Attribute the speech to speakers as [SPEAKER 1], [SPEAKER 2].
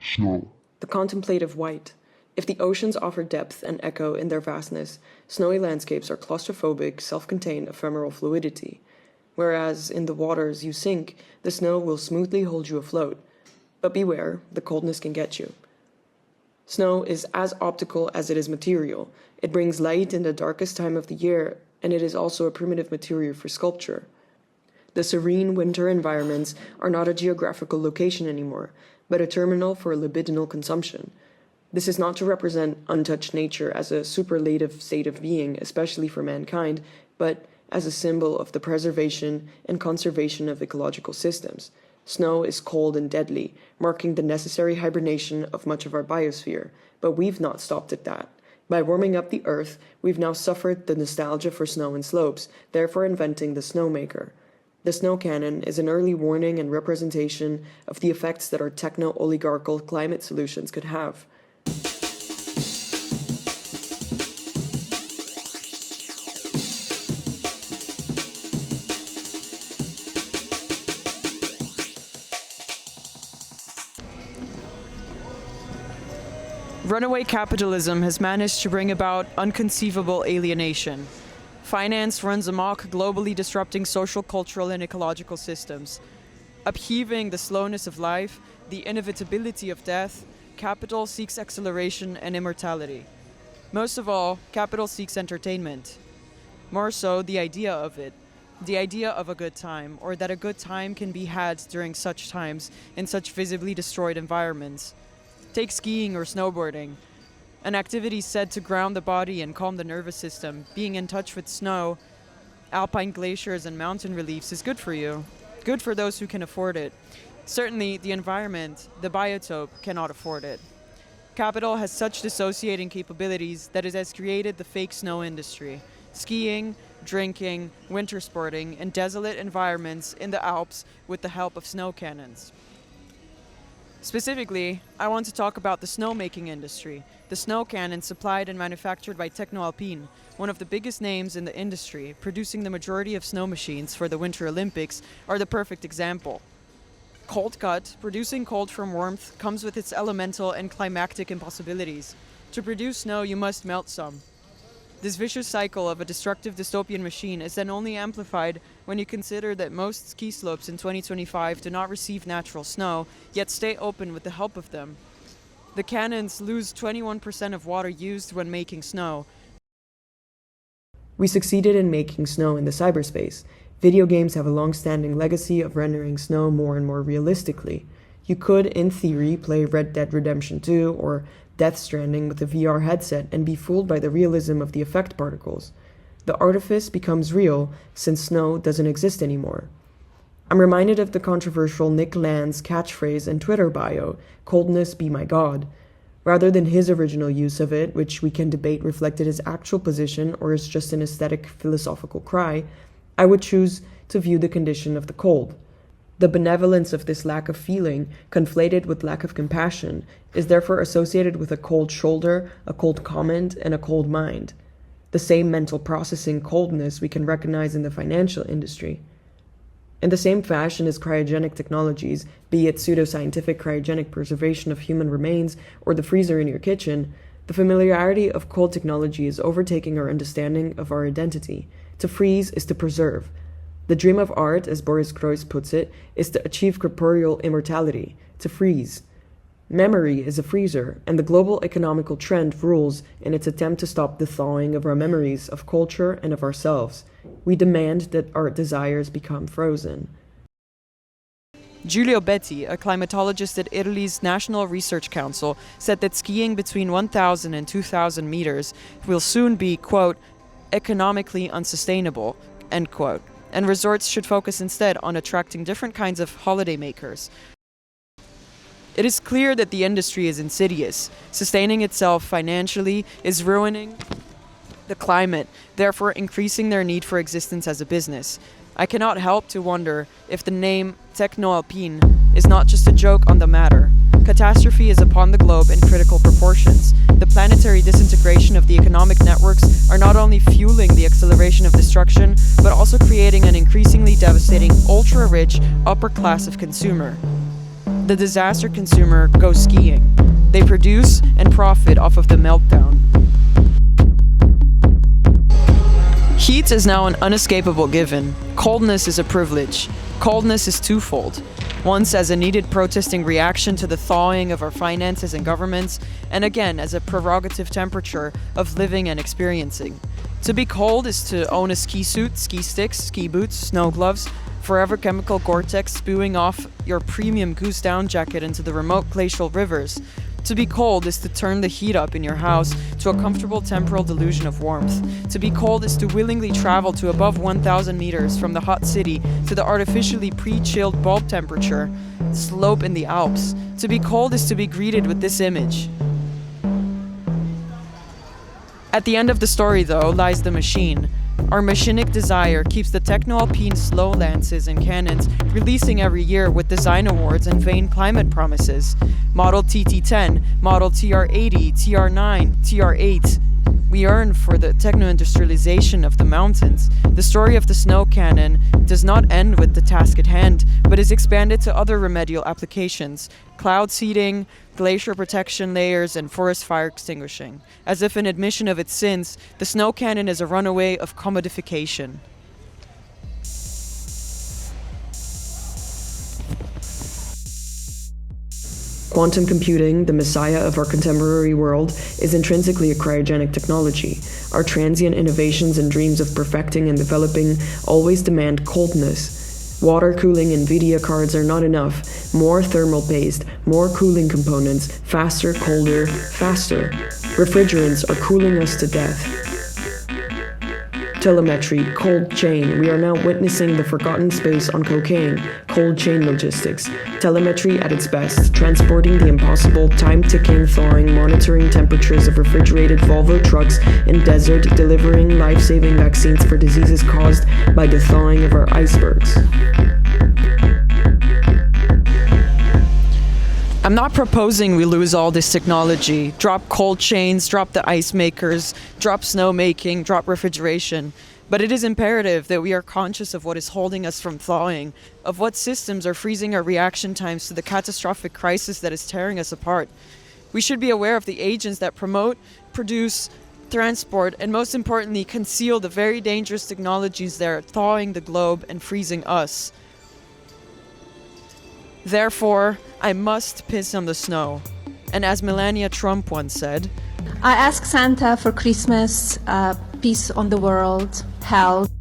[SPEAKER 1] Snow.
[SPEAKER 2] The contemplative white. If the oceans offer depth and echo in their vastness, snowy landscapes are claustrophobic, self-contained, ephemeral fluidity. Whereas in the waters you sink, the snow will smoothly hold you afloat. But beware, the coldness can get you. Snow is as optical as it is material. It brings light in the darkest time of the year, and it is also a primitive material for sculpture. The serene winter environments are not a geographical location anymore, but a terminal for libidinal consumption. This is not to represent untouched nature as a superlative state of being, especially for mankind, but as a symbol of the preservation and conservation of ecological systems. Snow is cold and deadly, marking the necessary hibernation of much of our biosphere, but we've not stopped at that. By warming up the earth, we've now suffered the nostalgia for snow and slopes, therefore inventing the snowmaker. The snow cannon is an early warning and representation of the effects that our techno-oligarchical climate solutions could have. Runaway capitalism has managed to bring about unconceivable alienation. Finance runs amok, globally disrupting social, cultural, and ecological systems. Upheaving the slowness of life, the inevitability of death, capital seeks acceleration and immortality. Most of all, capital seeks entertainment. More so, the idea of it. The idea of a good time, or that a good time can be had during such times, in such visibly destroyed environments. Take skiing or snowboarding. An activity said to ground the body and calm the nervous system. Being in touch with snow, alpine glaciers, and mountain reliefs is good for you. Good for those who can afford it. Certainly, the environment, the biotope, cannot afford it. Capital has such dissociating capabilities that it has created the fake snow industry. Skiing, drinking, winter sporting, in desolate environments in the Alps with the help of snow cannons. Specifically, I want to talk about the snowmaking industry. The snow cannon supplied and manufactured by Techno Alpine, one of the biggest names in the industry, producing the majority of snow machines for the Winter Olympics, are the perfect example. Cold cut, producing cold from warmth, comes with its elemental and climactic impossibilities. To produce snow, you must melt some. This vicious cycle of a destructive dystopian machine is then only amplified when you consider that most ski slopes in 2025 do not receive natural snow, yet stay open with the help of them. The cannons lose 21% of water used when making snow. We succeeded in making snow in the cyberspace. Video games have a long-standing legacy of rendering snow more and more realistically. You could, in theory, play Red Dead Redemption 2 or Death Stranding with a VR headset and be fooled by the realism of the effect particles. The artifice becomes real since snow doesn't exist anymore. I'm reminded of the controversial Nick Land's catchphrase and Twitter bio, "Coldness be my god." Rather than his original use of it, which we can debate reflected his actual position or is just an aesthetic philosophical cry, I would choose to view the condition of the cold. The benevolence of this lack of feeling, conflated with lack of compassion, is therefore associated with a cold shoulder, a cold comment, and a cold mind. The same mental processing coldness we can recognize in the financial industry. In the same fashion as cryogenic technologies, be it pseudoscientific cryogenic preservation of human remains or the freezer in your kitchen, the familiarity of cold technology is overtaking our understanding of our identity. To freeze is to preserve. The dream of art, as Boris Groys puts it, is to achieve corporeal immortality, to freeze. Memory is a freezer, and the global economical trend rules in its attempt to stop the thawing of our memories of culture and of ourselves. We demand that our desires become frozen. Giulio Betti, a climatologist at Italy's National Research Council, said that skiing between 1,000 and 2,000 meters will soon be, quote, economically unsustainable, end quote, and resorts should focus instead on attracting different kinds of holiday makers. It is clear that the industry is insidious. Sustaining itself financially is ruining the climate, therefore increasing their need for existence as a business. I cannot help to wonder if the name Techno Alpine is not just a joke on the matter. Catastrophe is upon the globe in critical proportions. The planetary disintegration of the economic networks are not only fueling the acceleration of destruction, but also creating an increasingly devastating, ultra-rich upper class of consumer. the disaster consumer go skiing. They produce and profit off of the meltdown. Heat is now an unescapable given. Coldness is a privilege. Coldness is twofold. Once as a needed protesting reaction to the thawing of our finances and governments, and again as a prerogative temperature of living and experiencing. To be cold is to own a ski suit, ski sticks, ski boots, snow gloves, forever chemical Gore-Tex spewing off your premium goose down jacket into the remote glacial rivers. To be cold is to turn the heat up in your house to a comfortable temporal delusion of warmth. To be cold is to willingly travel to above 1,000 meters from the hot city to the artificially pre-chilled bulb temperature slope in the Alps. To be cold is to be greeted with this image. At the end of the story, though, lies the machine. Our machinic desire keeps the techno-alpine slow lances and cannons releasing every year with design awards and vain climate promises. Model TT10, Model TR80, TR9, TR8. We yearn for the techno-industrialization of the mountains. The story of the snow cannon does not end with the task at hand, but is expanded to other remedial applications: cloud seeding, glacier protection layers, and forest fire extinguishing. As if in admission of its sins, the snow cannon is a runaway of commodification. Quantum computing, the messiah of our contemporary world, is intrinsically a cryogenic technology. Our transient innovations and dreams of perfecting and developing always demand coldness. Water cooling NVIDIA cards are not enough. More thermal paste, more cooling components, faster, colder, faster. Refrigerants are cooling us to death. Telemetry, cold chain. We are now witnessing the forgotten space on cocaine, cold chain logistics. Telemetry at its best, transporting the impossible, time-ticking, thawing, monitoring temperatures of refrigerated Volvo trucks in desert, delivering life-saving vaccines for diseases caused by the thawing of our icebergs. I'm not proposing we lose all this technology, drop cold chains, drop the ice makers, drop snow making, drop refrigeration. But it is imperative that we are conscious of what is holding us from thawing, of what systems are freezing our reaction times to the catastrophic crisis that is tearing us apart. We should be aware of the agents that promote, produce, transport, and most importantly, conceal the very dangerous technologies that are thawing the globe and freezing us. Therefore, I must piss on the snow. And as Melania Trump once said,
[SPEAKER 1] I ask Santa for Christmas, peace on the world, health,